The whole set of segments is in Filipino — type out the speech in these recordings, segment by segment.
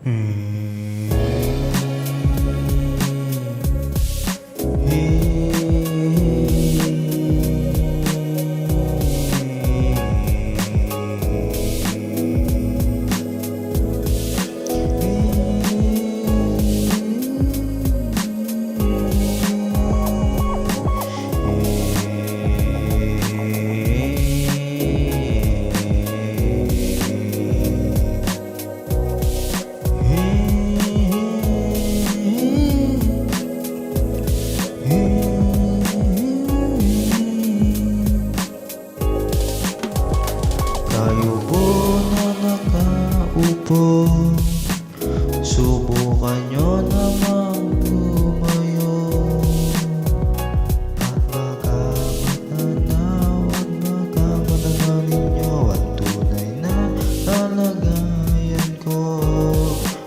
Hmm. Tayo po na nakaupo, subukan nyo namang tumayo at baka matanaw ninyo ang tunay na kalagayan ko.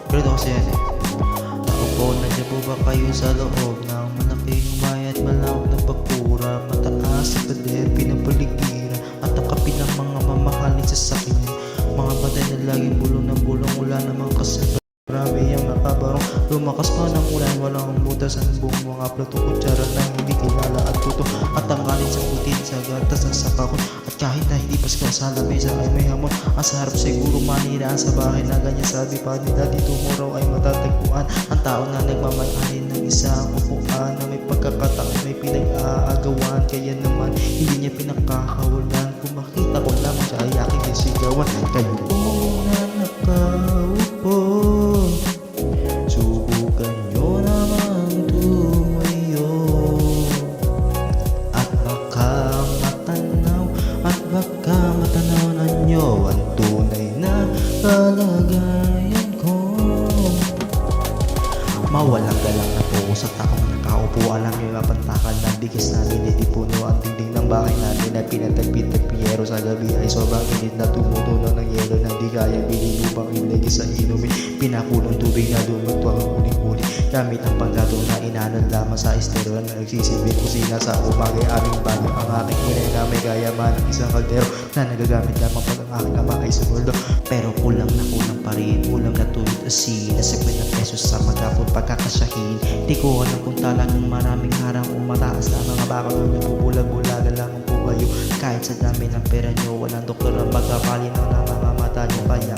Pero kasi yan Naupo na dyan po ba kayo sa loob ng malaking bayat malawak na bakura, mataas sa pader, pinapaligiran at takapin ng mga mamahalin sa sakyan, mga batay na laging bulong ng bulong, wala namang kasabay. Marami ang nakabarong, lumakas pa ng ulan, walang butas ang buong mga plato, kutsara na hindi kilala at tuto, at ang kanin sa putin sa gatas ng sakakot. At kahit na hindi pasko sa lamesa ay may hamon, ang sa harap siguro maniraan sa bahay na ganyan, sabi pa nila dito mo raw ay matatagpuan ang tao na nagmamayari ng isang upuan na may pagkakataon may pinag-aagawan. Kaya naman hindi niya pinakakawalan, kung makita ko lamang siya ay aking nisigawan. Kayo po na nakaupo, subukan nyo namang tumayo at baka matanaw ninyo ang tunay na kalagayan ko. Mawalang galang na po sa taong nakaupo, alam nyo mapantakan ng bigas namin, hindi puno ang dingding ng bahay namin na pinatagpit-tagpiyero sa gabi ay sobrang init na tumutunaw ng yelo na di kaya bilhin upang ilagay sa inumin. Pinakulong tubig na dumagto ang huli-huli gamit ang panggatong na inanan lamang sa estero na nagsisilbing kusina sa umagay aming banyo. Ang aking inay na may kayaman ng isang kaldero na nagagamit lamang pag ang aking ama ay sumuldo. Pero kulang pa rin, ulam na tulad asin na 50 pesos sa magapon pagkakasyahin. Di ko alam kung talagang maraming harang o mataas na mga baka na nagbubulag-bulagan lamang po kayo. Kahit sa dami ng pera nyo, walang doktor ang magkapalinaw na mga mata nyo. Kaya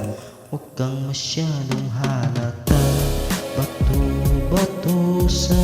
huwag kang masyadong halata, bato-bato sa